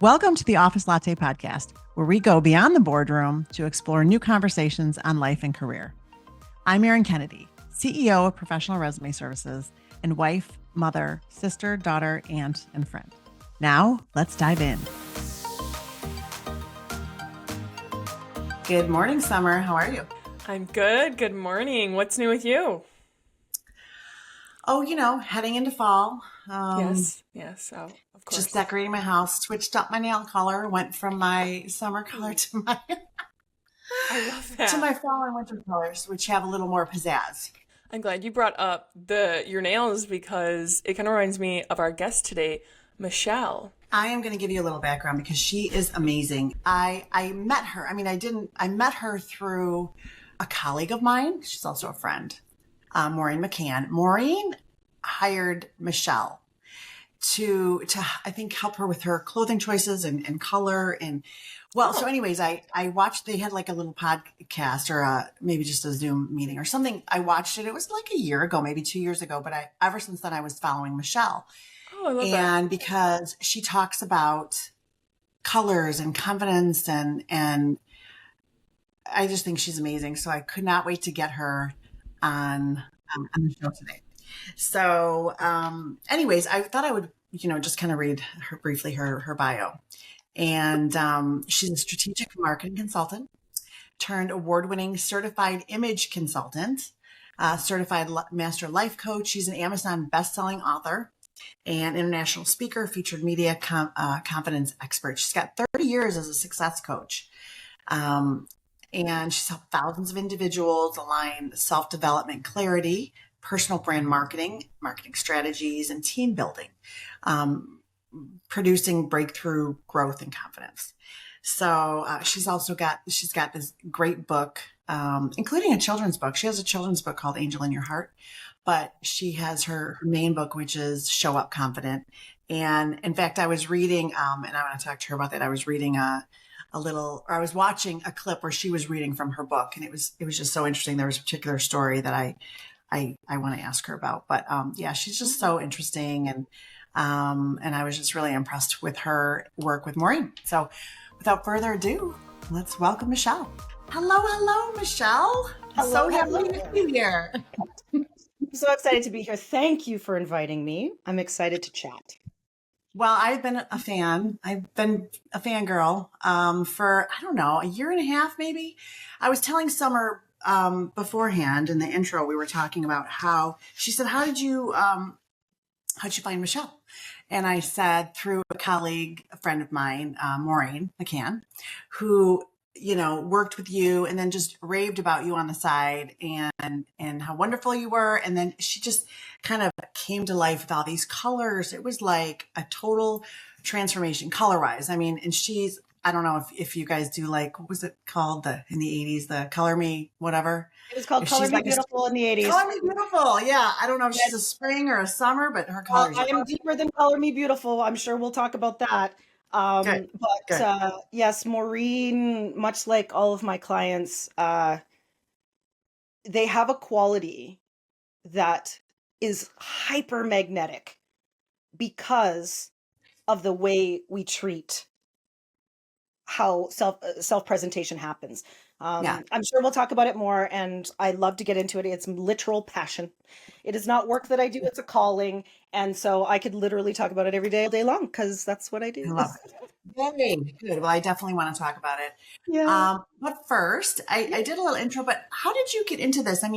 Welcome to the Office Latte podcast, where we go beyond the boardroom to explore new conversations on life and career. I'm Erin Kennedy, CEO of Professional Resume Services and wife, mother, sister, daughter, aunt, and friend. Now, let's dive in. Good morning, Summer. How are you? I'm good. Good morning. What's new with you? Oh, heading into fall. Yes. Oh, of course. Just decorating my house, switched up my nail color, went from my summer color to my I love that. to my fall and winter colors, which have a little more pizzazz. I'm glad you brought up your nails because it kind of reminds me of our guest today, Michele. I am going to give you a little background because she is amazing. I met her. I met her through a colleague of mine. She's also a friend, Maureen McCann. Maureen hired Michele to I think help her with her clothing choices and color and so anyways, I watched, they had like a little podcast or maybe just a Zoom meeting or something. I watched it. It was like a year ago, maybe 2 years ago, but ever since then I was following Michele. Oh, I love that. And because she talks about colors and confidence and I just think she's amazing. So I could not wait to get her on the show today. So, anyways, I thought I would, just kind of read her bio. And she's a strategic marketing consultant, turned award-winning certified image consultant, certified master life coach. She's an Amazon best-selling author and international speaker, featured media confidence expert. She's got 30 years as a success coach. And she's helped thousands of individuals align self-development clarity, personal brand marketing strategies, and team building, producing breakthrough growth and confidence. So she's got this great book, including a children's book. She has a children's book called Angel in Your Heart, but she has her main book, which is Show Up Confident. And in fact, I was reading, and I want to talk to her about that. I was reading I was watching a clip where she was reading from her book, and it was just so interesting. There was a particular story that I want to ask her about, but yeah, she's just so interesting, and I was just really impressed with her work with Maureen. So, without further ado, let's welcome Michele. Hello, Michele. Hello, so happy to be here. I'm so excited to be here. Thank you for inviting me. I'm excited to chat. Well, I've been a fan. I've been a fangirl for, I don't know, a year and a half, maybe. I was telling Summer beforehand in the intro, we were talking about she said, how'd you find Michele? And I said, through a colleague, a friend of mine, Maureen McCann, who, worked with you and then just raved about you on the side and how wonderful you were. And then she just kind of came to life with all these colors. It was like a total transformation color-wise. And she's, I don't know if you guys do, like, what was it called in the 80s, the Color Me whatever? It was called Color Me Beautiful in the 80s. Color Me Beautiful, yeah. I don't know if she's a spring or a summer, but her colors. I am deeper than Color Me Beautiful. I'm sure we'll talk about that. Good. Yes, Maureen, much like all of my clients, they have a quality that is hyper magnetic because of the way we treat how self-presentation happens. Yeah. I'm sure we'll talk about it more, and I love to get into it. It's literal passion. It is not work that I do, it's a calling. And so I could literally talk about it every day, all day long, because that's what I do. I love it. Very good. Well, I definitely want to talk about it. Yeah. But first, I did a little intro, but how did you get into this? How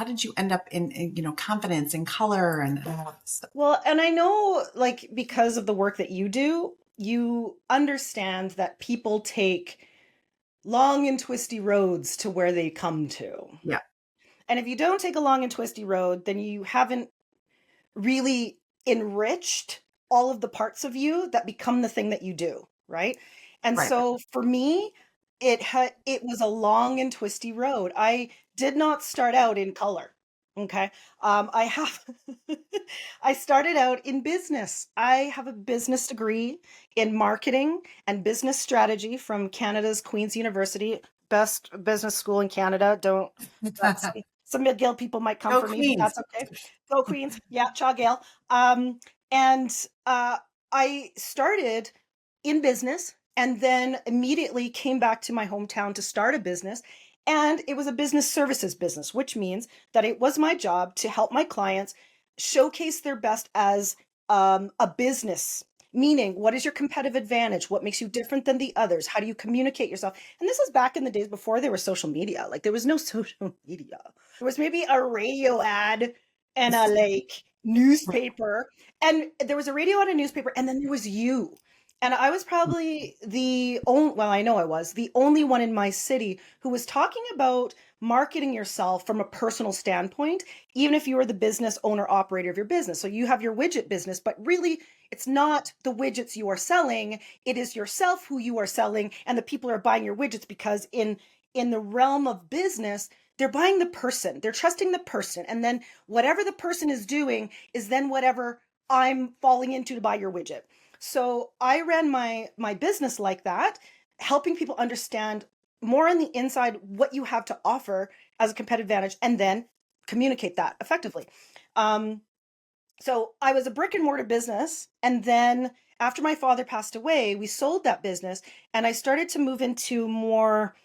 did you end up in confidence and color and stuff? Well, and I know, like, because of the work that you do, you understand that people take long and twisty roads to where they come to. Yeah. And if you don't take a long and twisty road, then you haven't really enriched all of the parts of you that become the thing that you do, right? And Right. so for me, it was a long and twisty road. I did not start out in color. Okay. I started out in business. I have a business degree in marketing and business strategy from Canada's Queen's University, best business school in Canada. Some McGill people might come Go for me, Queens. but that's okay. Go Queens. Yeah, Chaw Gale. And I started in business and then immediately came back to my hometown to start a business. And it was a business services business, which means that it was my job to help my clients showcase their best as a business. Meaning, what is your competitive advantage? What makes you different than the others? How do you communicate yourself? And this was back in the days before there was social media. Like there was no social media. There was maybe a radio ad and a like newspaper, and there was a radio and a newspaper, and then there was you. And I was probably the only, well, I know I was the only one in my city who was talking about marketing yourself from a personal standpoint, even if you were the business owner operator of your business. So you have your widget business, but really it's not the widgets you are selling. It is yourself who you are selling, and the people are buying your widgets because in the realm of business, they're buying the person, they're trusting the person. And then whatever the person is doing is then whatever I'm falling into to buy your widget. So I ran my business like that, helping people understand more on the inside what you have to offer as a competitive advantage, and then communicate that effectively. Um, so I was a brick and mortar business, and then after my father passed away, we sold that business, and I started to move into more,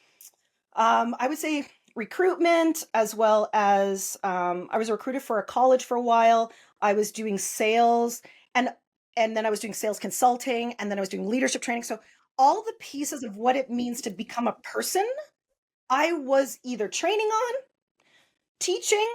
I would say, recruitment, as well as I was a recruiter for a college for a while. I was doing sales, and then I was doing sales consulting, and then I was doing leadership training. So all the pieces of what it means to become a person, I was either training on, teaching,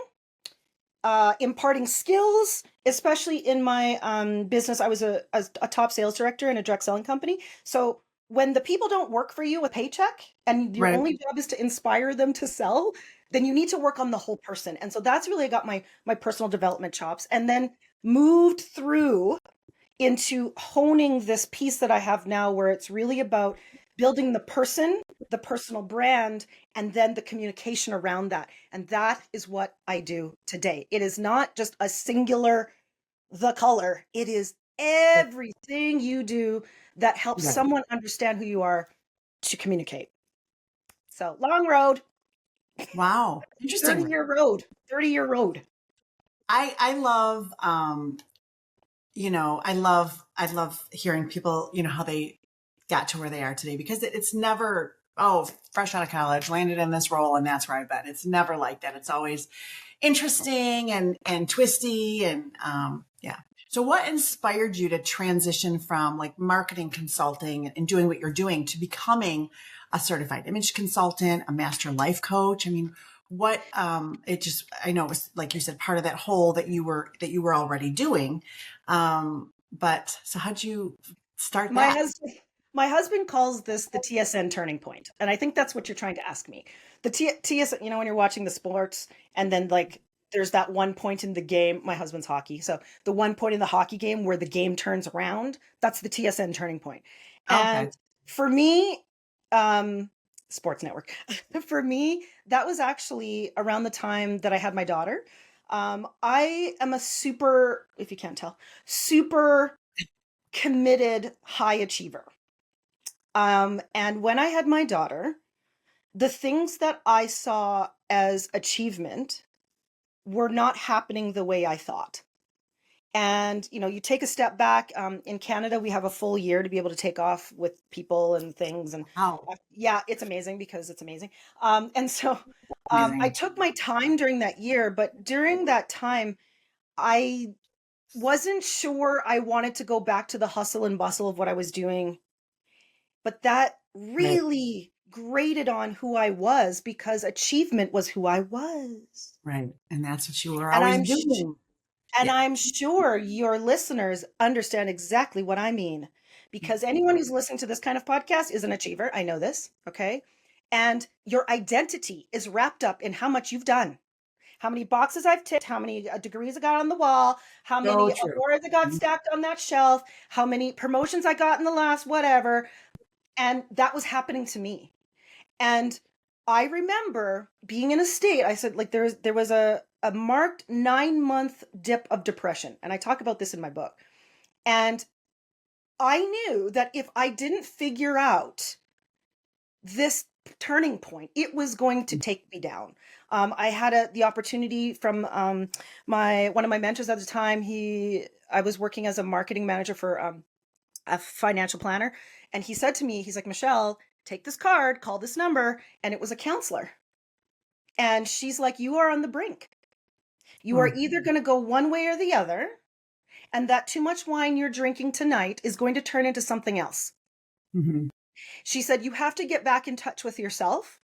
imparting skills, especially in my business. I was a top sales director in a direct selling company. So when the people don't work for you a paycheck and your Right. only job is to inspire them to sell, then you need to work on the whole person. And so that's really got my personal development chops, and then moved through into honing this piece that I have now, where it's really about building the person, the personal brand, and then the communication around that. And that is what I do today. It is not just a singular, the color, it is everything you do that helps Right. someone understand who you are to communicate. So long road, Wow. 30 Interesting. year road, 30-year road. I love I love hearing people, how they got to where they are today, because it's never, oh, fresh out of college, landed in this role and that's where I've been. It's never like that. It's always interesting and twisty and yeah. So what inspired you to transition from like marketing consulting and doing what you're doing to becoming a certified image consultant, a master life coach? I mean, what it just, I know it was, like you said, part of that whole that you were already doing. But so how'd you start My that? husband, my husband calls this the TSN turning point, and I think that's what you're trying to ask me. The TSN, when you're watching the sports, and then like there's that one point in the game. My husband's hockey, so the one point in the hockey game where the game turns around, that's the TSN turning point. Okay. And for me, um, Sports Network, for me, that was actually around the time that I had my daughter. I am a super, if you can't tell, super committed high achiever. And when I had my daughter, the things that I saw as achievement were not happening the way I thought. And you take a step back. In Canada, we have a full year to be able to take off with people and things, and Wow. yeah, it's amazing because it's amazing. And so I Amazing. took my time during that year, but during that time, I wasn't sure I wanted to go back to the hustle and bustle of what I was doing, but that Right. really grated on who I was because achievement was who I was. Right. And that's what you were And always I'm sh- doing. and Yeah. I'm sure your listeners understand exactly what I mean, because anyone who's listening to this kind of podcast is an achiever. I know this, okay? And your identity is wrapped up in how much you've done. How many boxes I've ticked, how many degrees I got on the wall, how So many true. awards I got stacked on that shelf, how many promotions I got in the last whatever. And that was happening to me. And I remember being in a state, I said, like, there was a marked 9 month dip of depression. And I talk about this in my book. And I knew that if I didn't figure out this turning point, it was going to take me down. I had the opportunity from my one of my mentors at the time. I was working as a marketing manager for a financial planner. And he said to me, he's like, Michelle, take this card, call this number. And it was a counselor. And she's like, you are on the brink. You are Mm, either going to go one way or the other. And that too much wine you're drinking tonight is going to turn into something else. mhm, She said, you have to get back in touch with yourself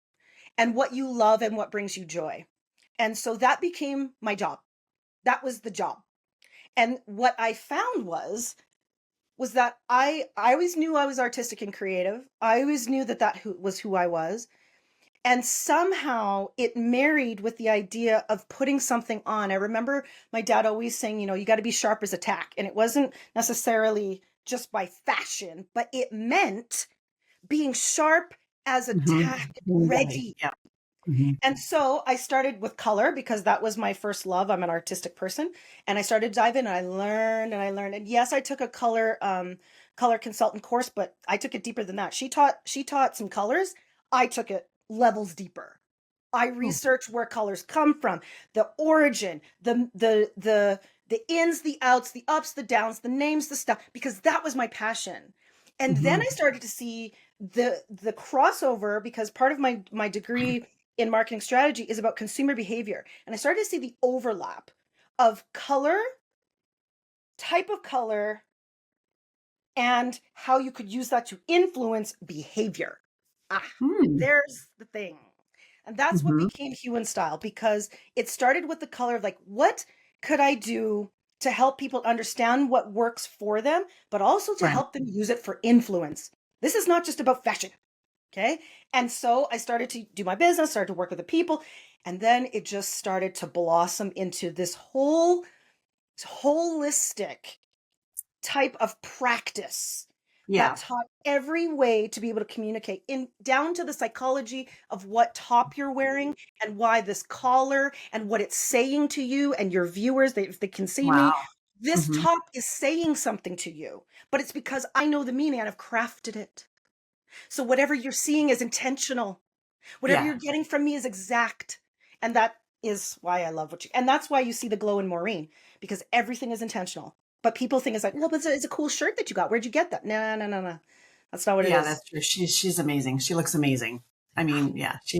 and what you love and what brings you joy. And so that became my job. That was the job. And what I found was that I always knew I was artistic and creative. I always knew that was who I was. And somehow it married with the idea of putting something on. I remember my dad always saying, you got to be sharp as a tack. And it wasn't necessarily just by fashion, but it meant being sharp as a mhm. tack, Really, ready. yeah. Mhm, And so I started with color because that was my first love. I'm an artistic person. And I started to dive in and I learned and I learned. And yes, I took a color consultant course, but I took it deeper than that. She taught some colors. I took it levels deeper. I mm, researched where colors come from, the origin, the ins, the outs, the ups, the downs, the names, the stuff, because that was my passion. And then mhm, I started to see the crossover because part of my degree in marketing strategy is about consumer behavior. And I started to see the overlap of color, type of color, and how you could use that to influence behavior. Ah, mm, there's the thing. And that's what mhm. became Hue and Style because it started with the color of like, what could I do to help people understand what works for them, but also to Right. help them use it for influence? This is not just about fashion. Okay. And so I started to do my business, started to work with the people, and then it just started to blossom into this whole holistic type of practice that Yeah. taught every way to be able to communicate in down to the psychology of what top you're wearing and why this collar and what it's saying to you and your viewers, if they can see me, Wow. this Mhm. top is saying something to you, but it's because I know the meaning and I've crafted it. So whatever you're seeing is intentional. Whatever Yeah. you're getting from me is exact. And that is why I love and that's why you see the glow in Maureen, because everything is intentional. But people think it's like, well, but it's a cool shirt that you got. Where'd you get that? No, no, no, no. That's not what it Yeah, is. that's true. She's amazing. She looks amazing. I mean, yeah, she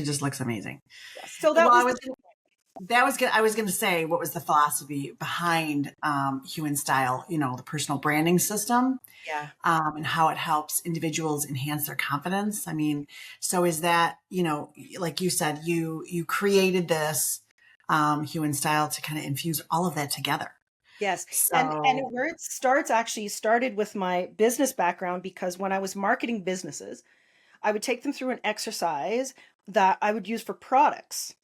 just looks amazing. Yes. So Well, that was the I was gonna say what was the philosophy behind Hue and Style, the personal branding system, yeah. and how it helps individuals enhance their confidence. I mean, so is that, like you said, you created this Hue and Style to kind of infuse all of that together. Yes. And So where it started with my business background because when I was marketing businesses, I would take them through an exercise that I would use for products.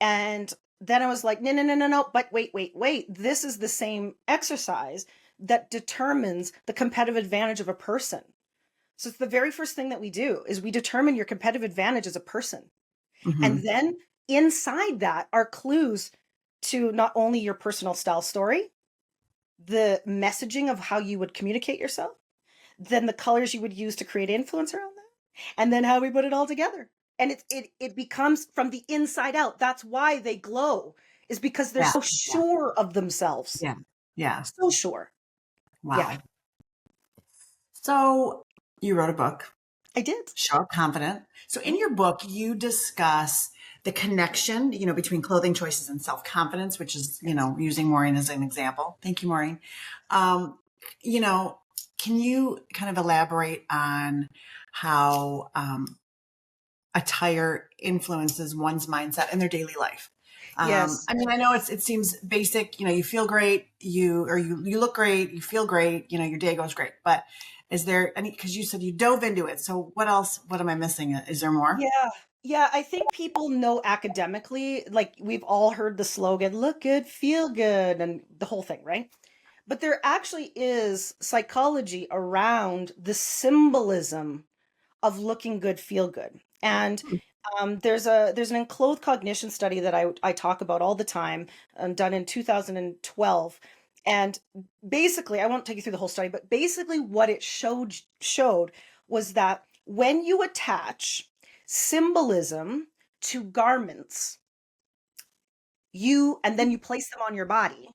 And then I was like, no, no, no, no, no. But wait, wait, wait. This is the same exercise that determines the competitive advantage of a person. So it's the very first thing that we do is we determine your competitive advantage as a person. mhm, And then inside that are clues to not only your personal style story, the messaging of how you would communicate yourself, then the colors you would use to create influence around that, and then how we put it all together. And it becomes from the inside out. That's why they glow, is because they're yeah, so yeah, sure of themselves. yeah, yeah. So sure. Yeah, Wow. So you wrote a book, I did. Show Up Confident. So in your book, you discuss the connection, between clothing choices and self-confidence, which is, using Maureen as an example. Thank you, Maureen. Um, you know, can you kind of elaborate on how attire influences one's mindset in their daily life? Yes. I mean, I know it seems basic, you feel great, you look great, you feel great, your day goes great. But is there any, because you said you dove into it. So what else, what am I missing? Is there more? Yeah. Yeah, I think people know academically, like we've all heard the slogan, look good, feel good, and the whole thing, right? But there actually is psychology around the symbolism of looking good, feel good. And there's an enclosed cognition study that I talk about all the time, done in 2012. And basically, I won't take you through the whole study, but basically what it showed was that when you attach symbolism to garments, and then you place them on your body,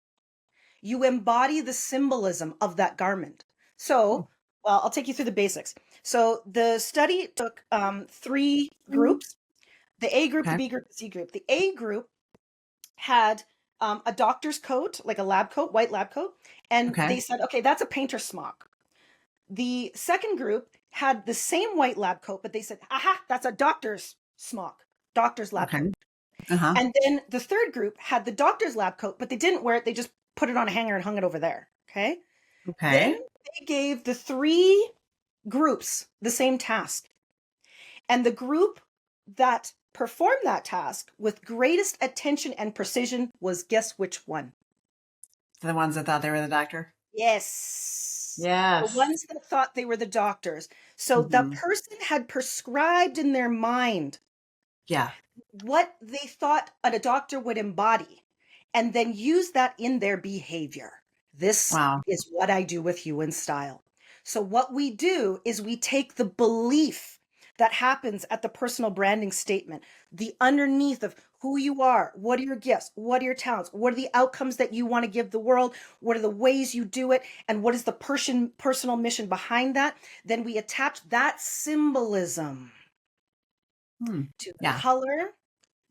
you embody the symbolism of that garment. So, well, I'll take you through the basics. So the study took three groups, the A group, the Okay. B group, the C group. The A group had a doctor's coat, like a lab coat, white lab coat. And Okay. they said, okay, that's a painter's smock. The second group had the same white lab coat, but they said, aha, that's a doctor's smock, doctor's lab Okay. coat. Uh-huh. And then the third group had the doctor's lab coat, but they didn't wear it. They just put it on a hanger and hung it over there. Okay. Then Okay. they gave the three groups the same task. And the group that performed that task with greatest attention and precision was, guess which one? The ones that thought they were the doctor. Yes. The Yes. ones that thought they were the doctors. So the Mm-hmm. person had prescribed in their mind Yeah. what they thought a doctor would embody and then use that in their behavior. This Wow. is what I do with you in style. So what we do is we take the belief that happens at the personal branding statement, the underneath of who you are, what are your gifts, what are your talents, what are the outcomes that you want to give the world, what are the ways you do it, and what is the personal mission behind that. Then we attach that symbolism to the Yeah. color,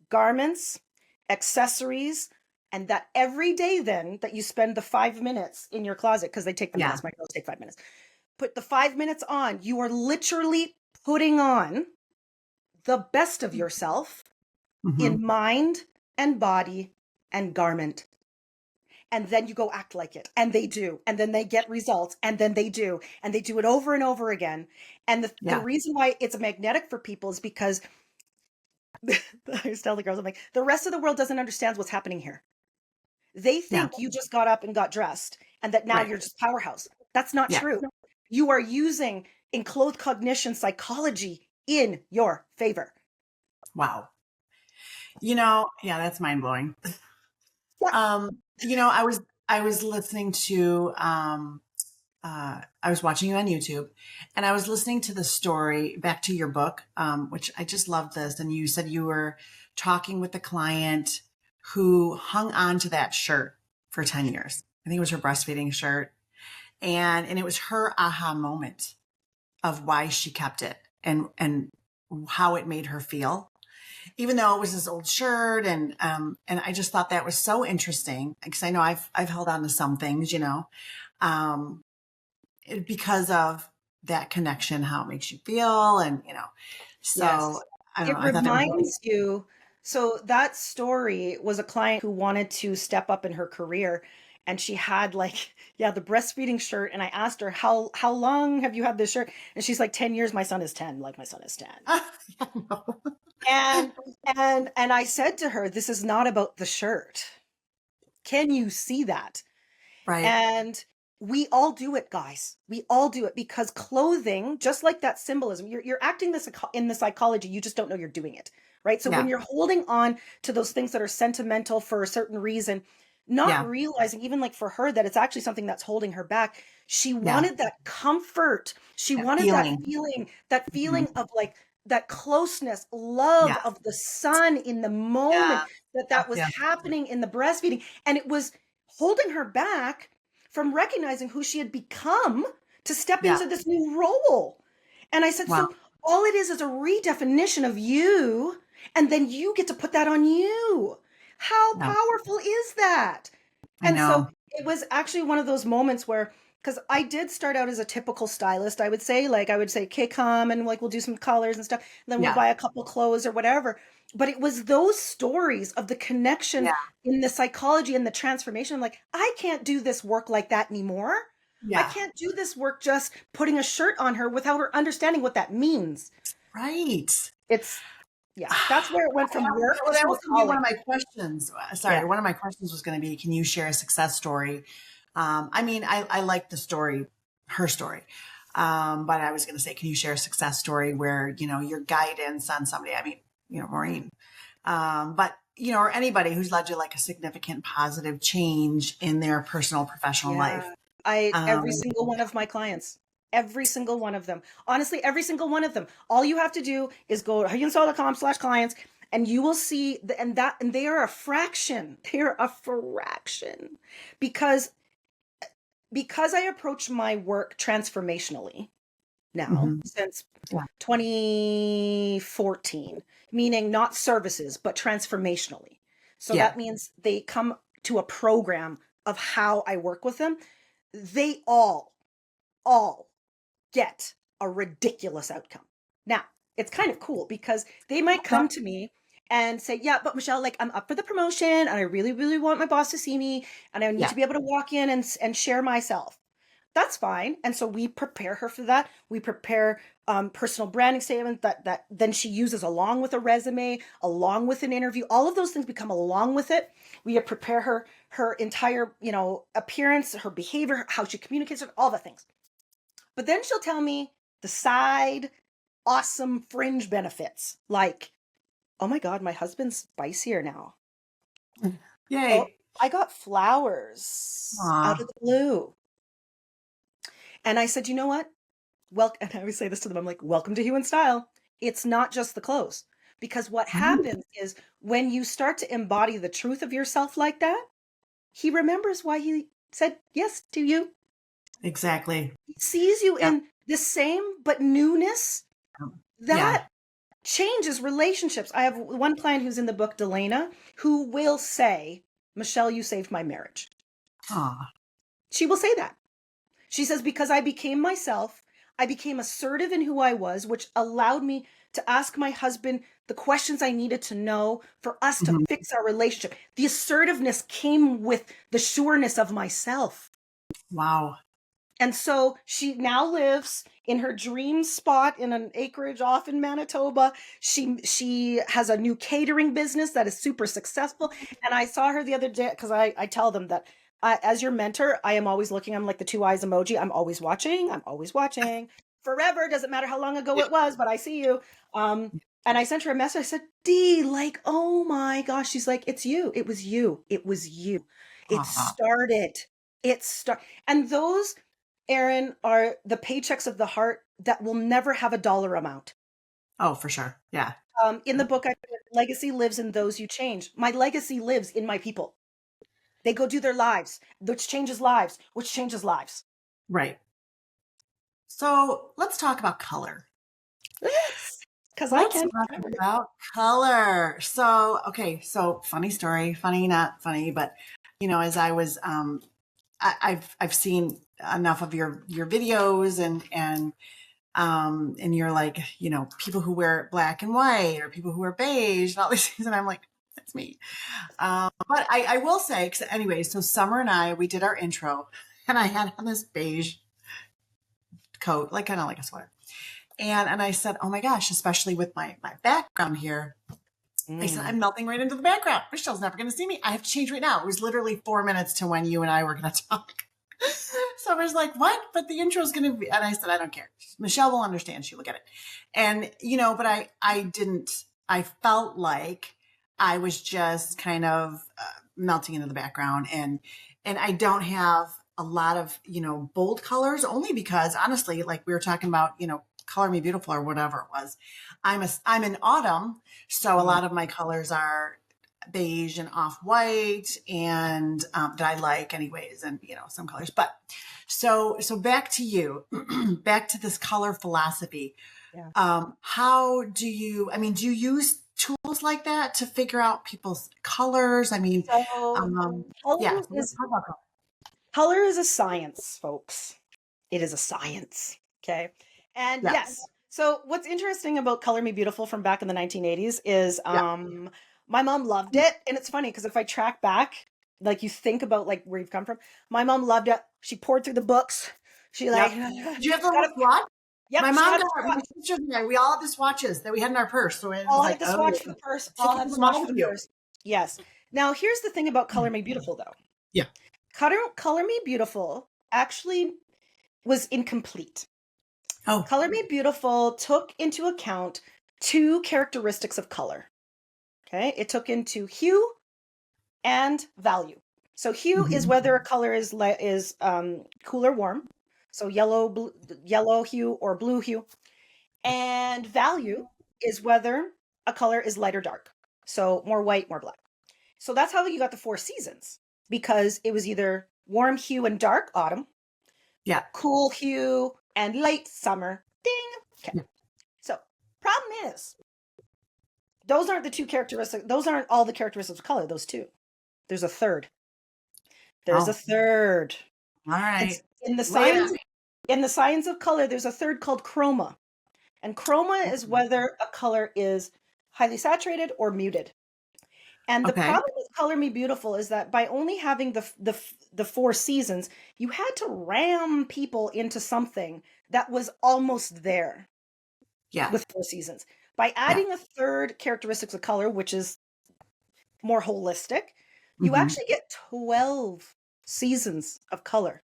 garments, accessories, and that every day then that you spend the 5 minutes in your closet, because they take the Yeah. minutes, my girls take 5 minutes, put the 5 minutes on, you are literally putting on the best of yourself Mm-hmm. in mind and body and garment. And then you go act like it. And they do. And then they get results. And then they do. And they do it over and over again. And the Yeah. reason why it's magnetic for people is because I used to tell the girls, I'm like, the rest of the world doesn't understand what's happening here. They Yeah. think you just got up and got dressed and that now Right. you're just powerhouse. That's not Yeah. true. You are using enclothed cognition psychology in your favor. Wow. Yeah, that's mind blowing. Yeah. I was listening to I was watching you on YouTube and I was listening to the story back to your book, which I just loved this. And you said you were talking with the client who hung on to that shirt for 10 years. I think it was her breastfeeding shirt. And it was her aha moment of why she kept it and how it made her feel, even though it was this old shirt. And I just thought that was so interesting because I know I've held on to some things, um, because of that connection, how it makes you feel. And, so Yes. I don't It know. I thought that was really, reminds you. So that story was a client who wanted to step up in her career. And she had like, yeah, the breastfeeding shirt. And I asked her, how long have you had this shirt? And she's like, 10 years. My son is 10. Like my son is 10. I know. And and I said to her, this is not about the shirt. Can you see that? Right. And we all do it, guys. We all do it because clothing, just like that symbolism, you're acting this in the psychology. You just don't know you're doing it, right? So when Yeah. you're holding on to those things that are sentimental for a certain reason, not Yeah. realizing, even like for her, that it's actually something that's holding her back. She Yeah. wanted that comfort. She That wanted feeling. that Mhm. feeling of like that closeness, love Yeah. of the son in the moment Yeah. that was Yeah. happening in the breastfeeding. And it was holding her back from recognizing who she had become to step Yeah. into this new role. And I said, Wow. so all it is a redefinition of you, and then you get to put that on you. How Yeah. powerful is that? I And so know. it was actually one of those moments where, because I did start out as a typical stylist, I would say, okay, come and like we'll do some colors and stuff, and then we'll Yeah. buy a couple clothes or whatever. But it was those stories of the connection Yeah. in the psychology and the transformation. I'm like, I can't do this work like that anymore. I Yeah. can't do this work just putting a shirt on her without her understanding what that means. Right. It's, yeah, that's where it went from work Well, that to a was going to be one calling. of my questions. Sorry, Yeah. one of my questions was going to be, can you share a success story? I mean, I like the story, her story. But I was going to say, can you share a success story where, your guidance on somebody, I mean, Maureen, but, or anybody who's led to like a significant positive change in their personal, professional life. Every Um, single one of my clients, every single one of them, honestly, every single one of them, all you have to do is go to hyunso.com/clients and you will see and they are a fraction. They're a fraction because because I approach my work transformationally now Hmm. since Yeah. 2014, meaning not services, but transformationally. So Yeah. that means they come to a program of how I work with them. They all get a ridiculous outcome. Now, it's kind of cool because they might Yeah. come to me and say, yeah, but Michelle, like I'm up for the promotion and I really, really want my boss to see me and I need Yeah. to be able to walk in and share myself. That's fine. And so we prepare her for that. We prepare personal branding statement that then she uses along with a resume, along with an interview. All of those things become along with it. We prepare her entire, appearance, her behavior, how she communicates, all the things. But then she'll tell me the side awesome fringe benefits like, oh my God, my husband's spicier now. Oh, Yay. I got flowers out Aw. of the blue. And I said, you know what? Well, and I always say this to them, I'm like, welcome to Hue and Style. It's not just the clothes. Because what Mhm. happens is when you start to embody the truth of yourself like that, he remembers why he said yes to you. Exactly. He sees you Yep. in the same but newness. Yeah. That changes relationships. I have one client who's in the book, Delana, who will say, Michelle, you saved my marriage. Aw. She will say that. She says, because I became myself, I became assertive in who I was, which allowed me to ask my husband the questions I needed to know for us to Mhm. fix our relationship. The assertiveness came with the sureness of myself. Wow. And so she now lives in her dream spot in an acreage off in Manitoba. She has a new catering business that is super successful. And I saw her the other day because I tell them that as your mentor, I am always looking. I'm like the two eyes emoji. I'm always watching. I'm always watching. Forever. Doesn't matter how long ago Yeah. it was, but I see you. And I sent her a message. I said, Dee, like, oh my gosh. She's like, it's you. It was you. It was you. It Aw. started. And those, Aaron, are the paychecks of the heart that will never have a dollar amount. Oh, for sure. Yeah. In the book, I put, legacy lives in those you change. My legacy lives in my people. They go do their lives, which changes lives, which changes lives. Right. So let's talk about color. Because I Let's can. talk about color. So, okay. So funny story, funny, not funny, but as I was, I've seen enough of your videos and you're like, people who wear black and white or people who wear beige and all these things. And I'm like, that's me. But I will say, 'cause anyway, so Summer and I, we did our intro and I had on this beige coat, like kind of like a sweater. And I said, oh my gosh, especially with my background here, I said, I'm melting right into the background. Michelle's never going to see me. I have to change right now. It was literally 4 minutes to when you and I were going to talk. So I was like, what? But the intro is going to be, and I said, I don't care. Michelle will understand. She will get it. And, but I didn't, I felt like I was just kind of melting into the background and I don't have a lot of, bold colors only because honestly, like we were talking about, Color Me Beautiful or whatever it was. I'm in autumn. So a lot of my colors are beige and off-white and that I like anyways and some colors but so back to you back to this color philosophy. Yeah. How do you do you use tools like that to figure out people's colors? So Yeah, color so let's is talk about color. color is a science, folks. It is a science. Okay. And Yes. yes. So what's interesting about Color Me Beautiful from back in the 1980s is Yeah. my mom loved it. And it's funny because if I track back, like you think about like where you've come from, my mom loved it. She poured through the books. She like Yep. Did you have the got little a, swatch? yep, My she mom had a got my swatch. sister and I, we all had the swatches that we had in our purse. So it was All had like, the oh, swatch for the purse. take All had the them swatch all for with the you. purse. Yes. Now here's the thing about Color Me Beautiful though. Yeah. Color Me Beautiful actually was incomplete. Oh. Color Me Beautiful took into account two characteristics of color. Okay, it took into hue and value. So hue is Mhm. whether a color is cool or warm, so yellow hue or blue hue, and value is whether a color is light or dark, so more white, more black. So that's how you got the four seasons because it was either warm hue and dark autumn, Yeah. cool hue, and light summer. Ding. Okay. Yeah. So, problem is, those aren't the two characteristics. Those aren't all the characteristics of color, those two. There's a third. There's a Oh, third. all right. It's in the Lay it science on me. in the science of color, there's a third called chroma. And chroma is whether a color is highly saturated or muted. And the Okay. problem with Color Me Beautiful is that by only having the four seasons, you had to ram people into something that was almost there Yeah. with four seasons. By Yeah. adding a third characteristics of color, which is more holistic, you Hmm. actually get 12 seasons of color.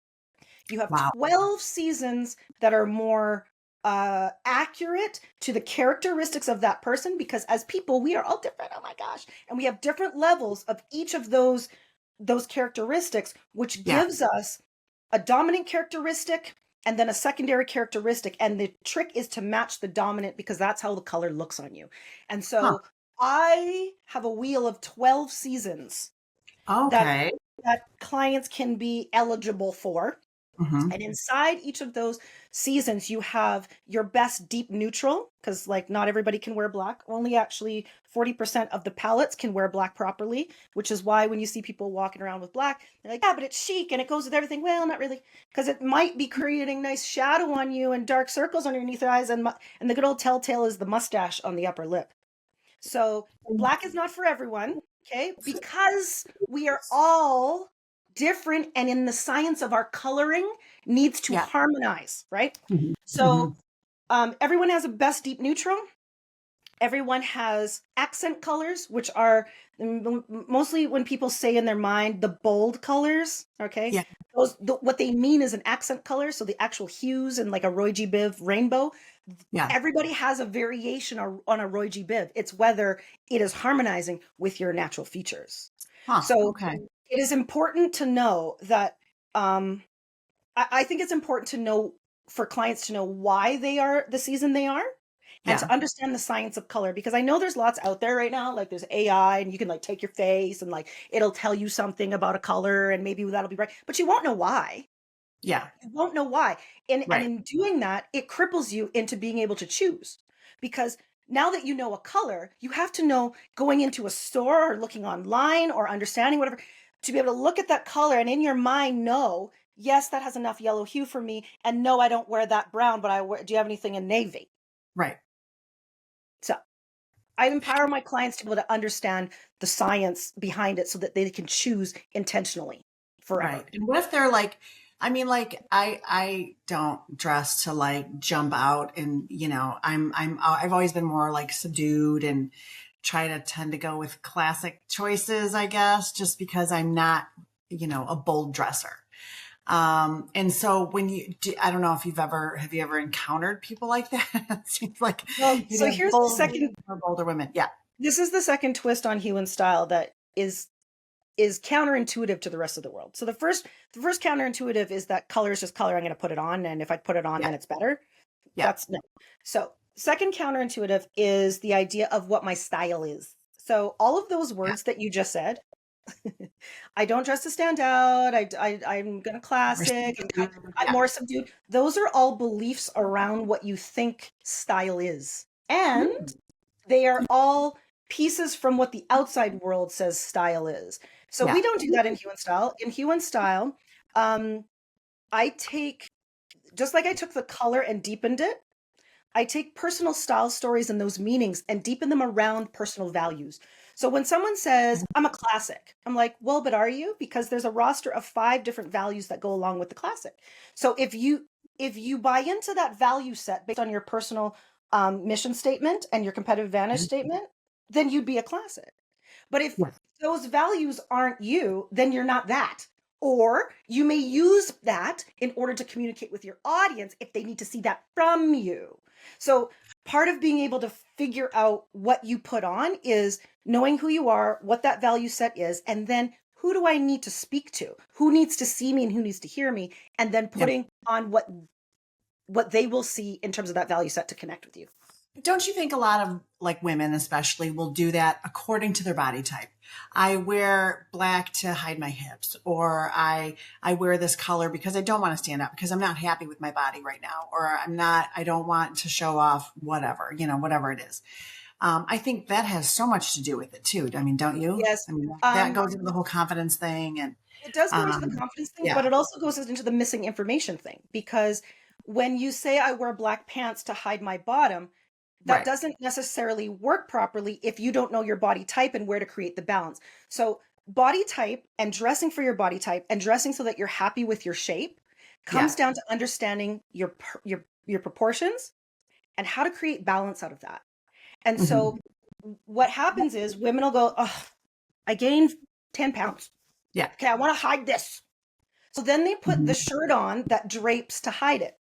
You have Wow. 12 seasons that are more accurate to the characteristics of that person, because as people, we are all different. Oh my gosh. And we have different levels of each of those characteristics, which Yeah. gives us a dominant characteristic and then a secondary characteristic. And the trick is to match the dominant, because that's how the color looks on you. And Huh. so I have a wheel of 12 seasons that Okay. clients can be eligible for. Hmm. And inside each of those seasons, you have your best deep neutral, because like not everybody can wear black. Only actually 40% of the palettes can wear black properly, which is why when you see people walking around with black, they're like, yeah, but it's chic and it goes with everything. Well, not really, because it might be creating nice shadow on you and dark circles underneath your eyes. And the good old telltale is the mustache on the upper lip. So black is not for everyone, okay? Because we are all different, and in the science of our coloring needs to Yeah. harmonize, right? Hmm. So everyone has a best deep neutral. Everyone has accent colors, which are mostly when people say in their mind the bold colors, okay? Yeah. What they mean is an accent color, so the actual hues and like a Roy G. Biv rainbow. Yeah. Everybody has a variation on a Roy G. Biv. It's whether it is harmonizing with your natural features. Huh. So Okay. it is important to know that I think it's important to know, for clients to know why they are the season they are, and Yeah. to understand the science of color, because I know there's lots out there right now, like there's AI and you can like take your face and like it'll tell you something about a color and maybe that'll be right, but you won't know why. Yeah. You won't know why. And Right. in doing that, it cripples you into being able to choose. Because now that you know a color, you have to know, going into a store or looking online or understanding whatever, to be able to look at that color and in your mind know, yes, that has enough yellow hue for me, and no, I don't wear that brown, but do you have anything in navy? Right. So I empower my clients to be able to understand the science behind it so that they can choose intentionally forever. Right. And what if they're like, I mean, like I don't dress to like jump out, and I've always been more like subdued and try to tend to go with classic choices, I guess, just because I'm not, a bold dresser. And so when I don't know if have you ever encountered people like that? It seems like Well, you so know, here's the bold second or bolder women. Yeah. this is the second twist on hue and style that is counterintuitive to the rest of the world. So the first counterintuitive is that color is just color. I'm going to put it on, and if I put it on, Yeah. then it's better. Yeah. That's no. So second counterintuitive is the idea of what my style is. So all of those Yeah. words that you just said, I don't dress to stand out. I'm gonna classic. I'm Yeah. more subdued. Those are all beliefs around what you think style is, and Mm. they are all pieces from what the outside world says style is. So Yeah. we don't do that in hue and style. In hue and style, I take, just like I took the color and deepened it, I take personal style stories and those meanings and deepen them around personal values. So when someone says, I'm a classic, I'm like, well, but are you? Because there's a roster of 5 different values that go along with the classic. So if you buy into that value set based on your personal mission statement and your competitive advantage statement, then you'd be a classic. But if Yeah. those values aren't you, then you're not that. Or you may use that in order to communicate with your audience if they need to see that from you. So part of being able to figure out what you put on is knowing who you are, what that value set is, and then who do I need to speak to? Who needs to see me and who needs to hear me? And then Yeah. putting on what they will see in terms of that value set to connect with you. Don't you think a lot of like women especially will do that according to their body type? I wear black to hide my hips, or I wear this color because I don't want to stand up because I'm not happy with my body right now, or I don't want to show off whatever, whatever it is. I think that has so much to do with it too. I mean, don't you? Yes. I mean, that goes into the whole confidence thing, and It does go into the um, confidence thing, but yeah, it also goes into the missing information thing, because when you say I wear black pants to hide my bottom, that right, doesn't necessarily work properly if you don't know your body type and where to create the balance. So, body type and dressing for your body type and dressing so that you're happy with your shape yeah, comes down to understanding your proportions and how to create balance out of that. And hmm, so what happens is women will go, "Oh, I gained 10 pounds. yeah, Okay, I want to hide this." So then they put hmm, the shirt on that drapes to hide it.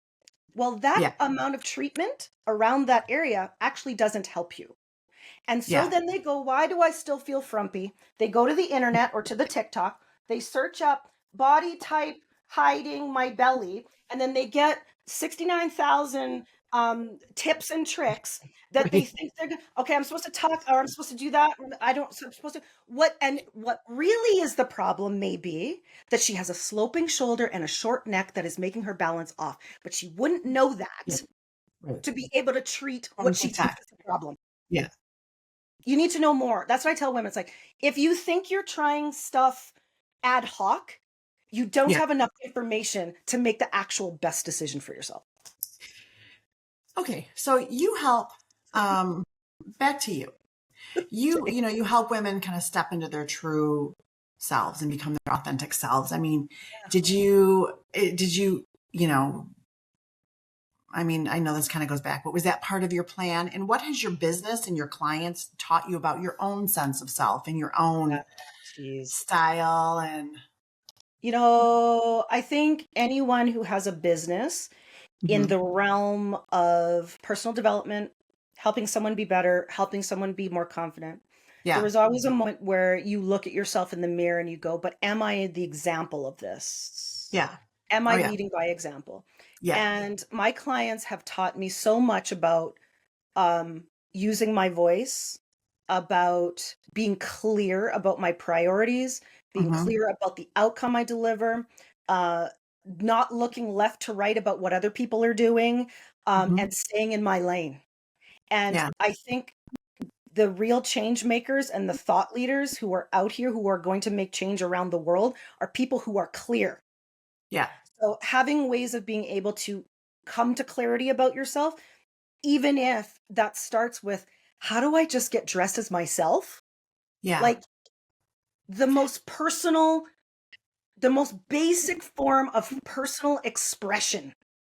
Well, that yeah, amount of treatment around that area actually doesn't help you. And so yeah, then they go, why do I still feel frumpy? They go to the internet or to the TikTok, they search up body type hiding my belly, and then they get 69,000 tips and tricks that they right, think they're good. Okay, I'm supposed to talk, or I'm supposed to do that. I don't, so I'm supposed to, what really is the problem may be that she has a sloping shoulder and a short neck that is making her balance off, but she wouldn't know yeah, that right. to be able to treat On what she thinks TikTok, is the problem. yeah, You need to know more. That's what I tell women. It's like, if you think you're trying stuff ad hoc, you don't yeah. have enough information to make the actual best decision for yourself. Okay, so you help. Back to you. You help women kind of step into their true selves and become their authentic selves. I mean, did you you know I mean, I know this kind of goes back, but was that part of your plan? And what has your business and your clients taught you about your own sense of self and your Yeah. own Jeez. style? And I think anyone who has a business in Mhm. the realm of personal development, helping someone be better, helping someone be more confident, there Yeah, is always a moment where you look at yourself in the mirror and you go, but am I the example of this? yeah, Am oh I yeah, leading by example? yeah, And my clients have taught me so much about using my voice, about being clear about my priorities, being hmm, clear about the outcome I deliver, uh, not looking left to right about what other people are doing, hmm, and staying in my lane. And yeah, I think the real change makers and the thought leaders who are out here who are going to make change around the world are people who are clear. yeah, So having ways of being able to come to clarity about yourself, even if that starts with, how do I just get dressed as myself? yeah, Like the most personal, the most basic form of personal expression,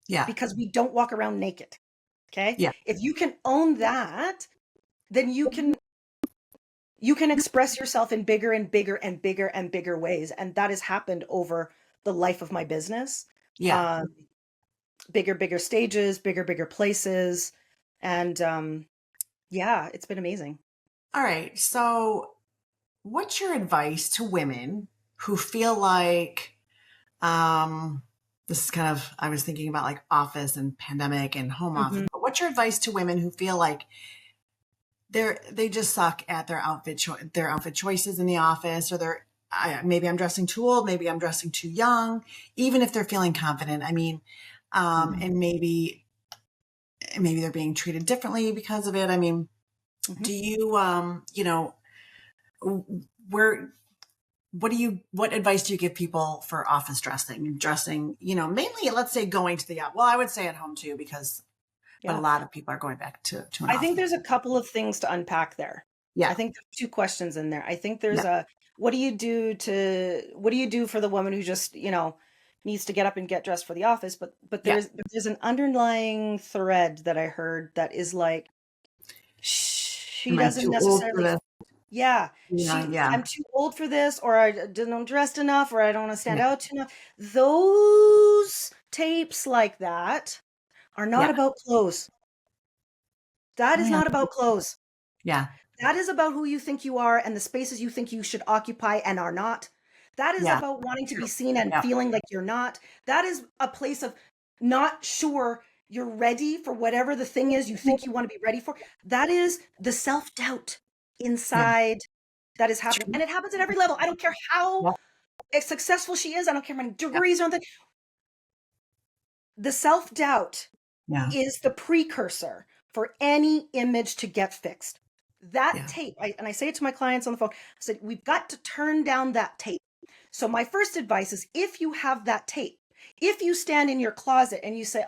yeah, because we don't walk around naked. Okay. yeah, If you can own that, then you can express yourself in bigger and bigger and bigger and bigger ways. And that has happened over the life of my business. yeah. Um, bigger stages, bigger places. And yeah, it's been amazing. All right. So, what's your advice to women who feel like, um, this is kind of, I was thinking about like office and pandemic and home office, Mhm. but what's your advice to women who feel like they just suck at their outfit choices in the office, or maybe I'm dressing too old, maybe I'm dressing too young, even if they're feeling confident. I mean, Mhm. and maybe they're being treated differently because of it. I mean, Mhm. do you, where, what advice do you give people for office dressing, mainly, let's say going to well, I would say at home too, but a Yeah. lot of people are going back to an I think office. there's a couple of things to unpack there. I Yeah. think there's two questions in there. I think there's Yeah. a, what do you do for the woman who just, needs to get up and get dressed for the office? But Yeah. there's an underlying thread that I heard that is like, she Am I doesn't too old for necessarily, this? yeah, Yeah. I'm too old for this, or I didn't dressed enough, or I don't want to stand Yeah. out too enough. Those tapes like that are not Yeah. about clothes. That Oh is yeah. not about clothes. Yeah. That is about who you think you are and the spaces you think you should occupy and are not. That is Yeah. about wanting to be True. seen and Yeah. feeling like you're not. That is a place of not sure you're ready for whatever the thing is you think you want to be ready for. That is the self doubt Yeah. inside that is happening. And it happens at every level. I don't care how successful she is. I don't care how many degrees or anything. The self-doubt is the precursor for any image to get fixed. That tape, and I say it to my clients on the phone, I said, we've got to turn down that tape. So my first advice is, if you have that tape, if you stand in your closet and you say,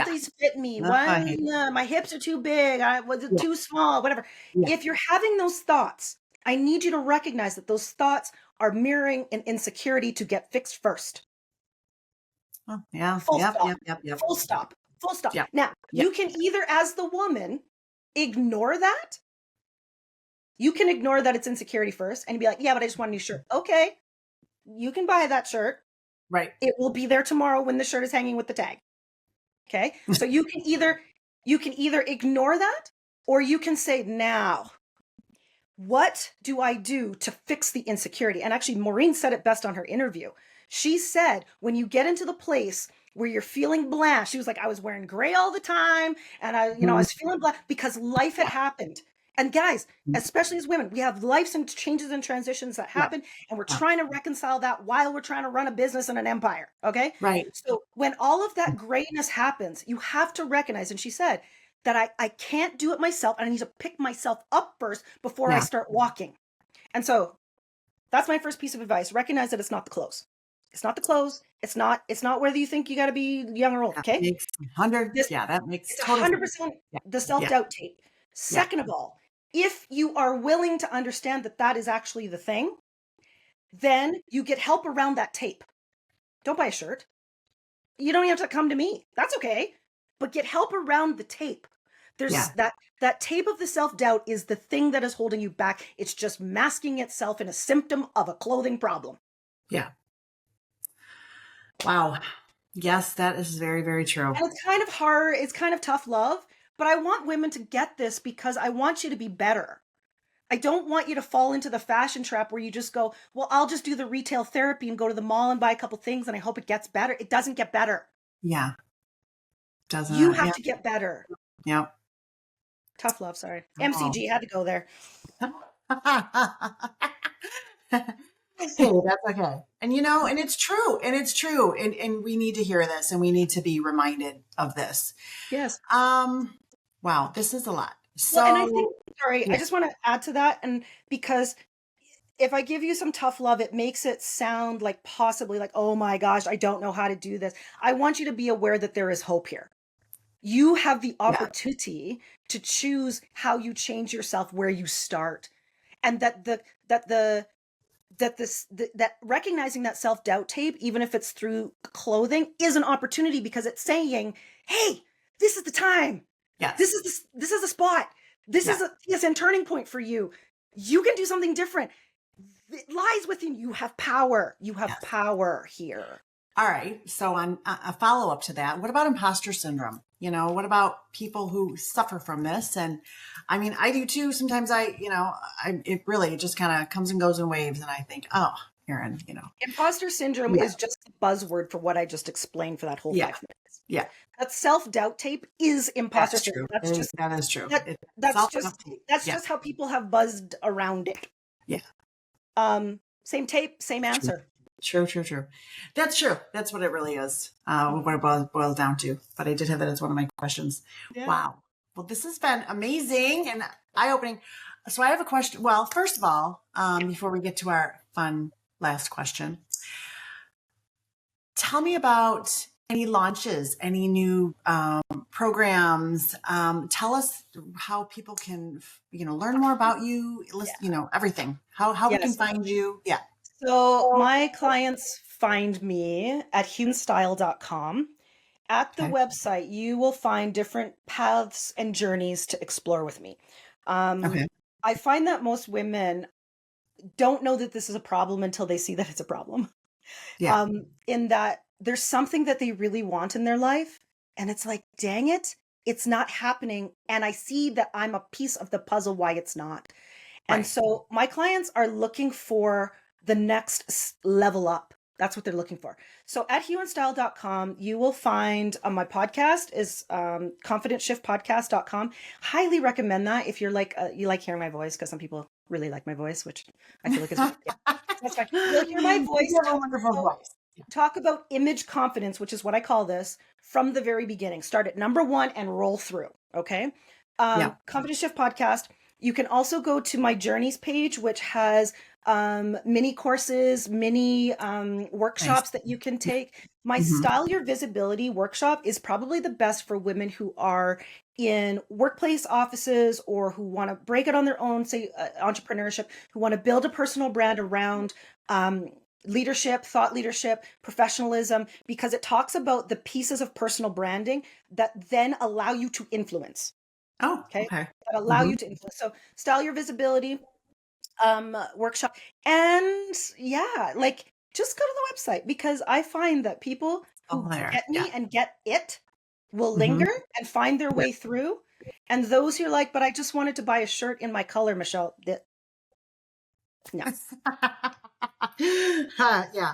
these fit me, my hips are too big, was it too small, whatever. If you're having those thoughts, I need you to recognize that those thoughts are mirroring an insecurity to get fixed first. Oh, yeah. Full stop. Yep. Now, you can either, as the woman, ignore that. You can ignore that it's insecurity first and be like, yeah, but I just want a new shirt. Okay, you can buy that shirt. Right. It will be there tomorrow when the shirt is hanging with the tag. Okay. So you can either ignore that, or you can say, now, what do I do to fix the insecurity? And actually, Maureen said it best on her interview. She said, when you get into the place where you're feeling bland, she was like, I was wearing gray all the time. And I was feeling bland because life had happened. And guys, especially as women, we have lives and changes and transitions that happen. And we're trying to reconcile that while we're trying to run a business and an empire. Okay. Right. So when all of that grayness happens, you have to recognize, and she said, that I can't do it myself. And I need to pick myself up first before I start walking. And so that's my first piece of advice. Recognize that it's not the clothes. It's not the clothes. It's not whether you think you got to be young or old. Okay. That makes 100. That makes it's 100% the self-doubt tape. Second of all, if you are willing to understand that that is actually the thing, then you get help around that tape. Don't buy a shirt. You don't have to come to me. That's okay. But get help around the tape. There's that tape of the self-doubt is the thing that is holding you back. It's just masking itself in a symptom of a clothing problem. Yeah. Wow. Yes, that is very, very true. And it's kind of hard. It's kind of tough love, but I want women to get this because I want you to be better. I don't want you to fall into the fashion trap where you just go, well, I'll just do the retail therapy and go to the mall and buy a couple things and I hope it gets better. It doesn't get better. Yeah. Doesn't. You have to get better. Yeah. Tough love, sorry. MCG had to go there. Hey, that's okay. And and it's true. And we need to hear this and we need to be reminded of this. Yes. Wow, this is a lot. So and I think, I just want to add to that. And because if I give you some tough love, it makes it sound like possibly like, oh my gosh, I don't know how to do this. I want you to be aware that there is hope here. You have the opportunity to choose how you change yourself, where you start. And that recognizing that self-doubt tape, even if it's through clothing, is an opportunity because it's saying, hey, this is the time. Yeah. This is the spot. This is a turning point for you. You can do something different. It lies within you. You have power. You have power here. All right. So on a follow-up to that, what about imposter syndrome? What about people who suffer from this? And I mean, I do too. Sometimes it really just kind of comes and goes in waves. And I think, oh, Erin, Imposter syndrome is just a buzzword for what I just explained for that whole 5 minutes. Yeah. That self-doubt tape is imposter syndrome. That is true. That's just how people have buzzed around it. Yeah. Same tape, same answer. True. That's true. That's what it really is. What it boils down to. But I did have that as one of my questions. Yeah. Wow. Well, this has been amazing and eye-opening. So I have a question. Well, first of all, before we get to our fun last question, tell me about any launches, any new programs. Tell us how people can, learn more about you. Everything. How we can find you. Yeah. So my clients find me at humanstyle.com. At the website, you will find different paths and journeys to explore with me. I find that most women don't know that this is a problem until they see that it's a problem. Yeah. In that there's something that they really want in their life. And it's like, dang it, it's not happening. And I see that I'm a piece of the puzzle why it's not. Right. And so my clients are looking for the next level up. That's what they're looking for. So at humanstyle.com, you will find my podcast is confidentshiftpodcast.com. Highly recommend that if you're like, you like hearing my voice, because some people really like my voice, which I feel like is, yeah, that's fine. You'll hear my voice. You have a wonderful voice. Talk about image confidence, which is what I call this, from the very beginning. Start at number one and roll through. Okay. Confidence Shift podcast. You can also go to my journeys page, which has mini courses, mini workshops that you can take. My Style Your Visibility workshop is probably the best for women who are in workplace offices or who want to break it on their own, say entrepreneurship, who want to build a personal brand around leadership, thought leadership, professionalism, because it talks about the pieces of personal branding that then allow you to influence. Okay. That allow you to influence. So Style Your Visibility workshop. And yeah, like just go to the website, because I find that people who get me and get it will linger and find their way through. And those who are like, but I just wanted to buy a shirt in my color, Michele, no. Yeah.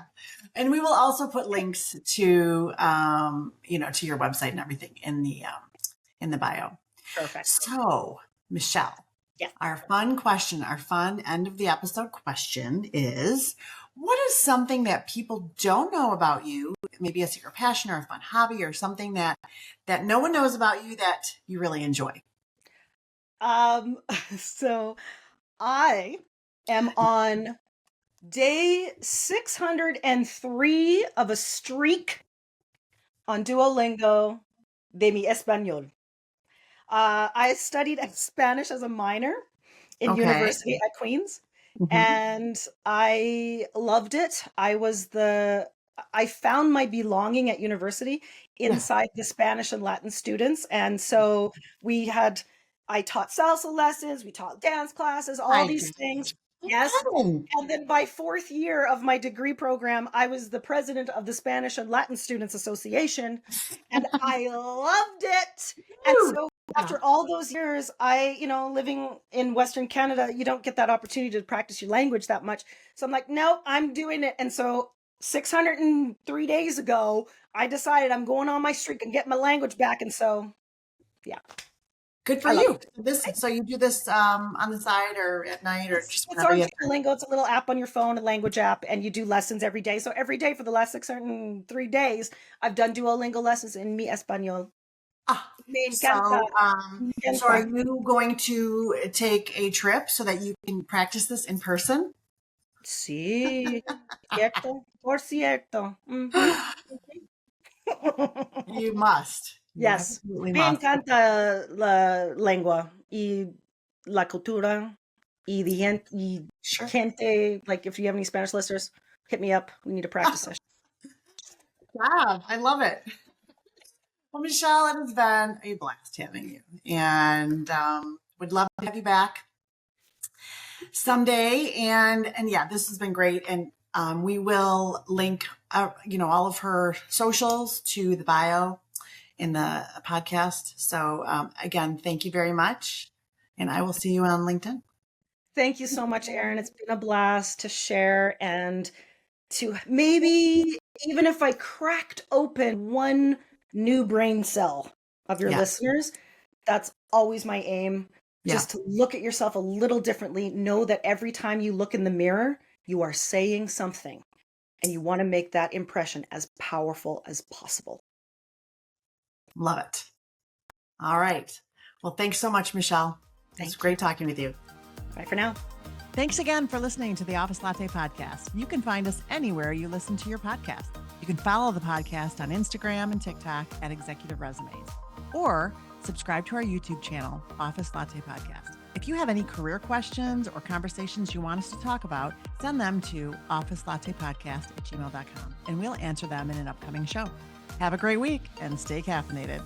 And we will also put links to, to your website and everything in the bio. Perfect. So, Michele, our fun end of the episode question is, what is something that people don't know about you? Maybe a secret passion or a fun hobby or something that no one knows about you that you really enjoy? So I am on day 603 of a streak on Duolingo de mi español. I studied Spanish as a minor in university at Queen's, and I loved it. I found my belonging at university inside the Spanish and Latin students. And so I taught salsa lessons, we taught dance classes, all these things. Yes. And then by fourth year of my degree program, I was the president of the Spanish and Latin Students Association, and I loved it. And so after all those years, living in Western Canada, you don't get that opportunity to practice your language that much. So I'm like, no, I'm doing it. And so 603 days ago, I decided I'm going on my streak and getting my language back. And so, yeah. Good for you. So you do this on the side or at night or just whenever you have time? Duolingo. It's a little app on your phone, a language app, and you do lessons every day. So every day for the last 603 days, I've done Duolingo lessons in mi español. So are you going to take a trip so that you can practice this in person? Sí, cierto, por cierto. You must. Yes. Me encanta la lengua y la cultura y the gente. Like, if you have any Spanish listeners, hit me up. We need a practice session. Wow, I love it. Well, Michele, it has been a blast having you, and would love to have you back someday. And yeah, this has been great. And we will link, all of her socials to the bio in the podcast. So again, thank you very much. And I will see you on LinkedIn. Thank you so much, Erin. It's been a blast to share, and to maybe, even if I cracked open one new brain cell of your listeners, that's always my aim. Just to look at yourself a little differently. Know that every time you look in the mirror, you are saying something, and you want to make that impression as powerful as possible. Love it. All right. Well, thanks so much, Michele. It's great talking with you. Bye for now. Thanks again for listening to the Office Latte podcast. You can find us anywhere you listen to your podcast. You can follow the podcast on Instagram and TikTok at Executive Resumes, or subscribe to our YouTube channel, Office Latte Podcast. If you have any career questions or conversations you want us to talk about, send them to officelattepodcast@gmail.com, and we'll answer them in an upcoming show. Have a great week and stay caffeinated.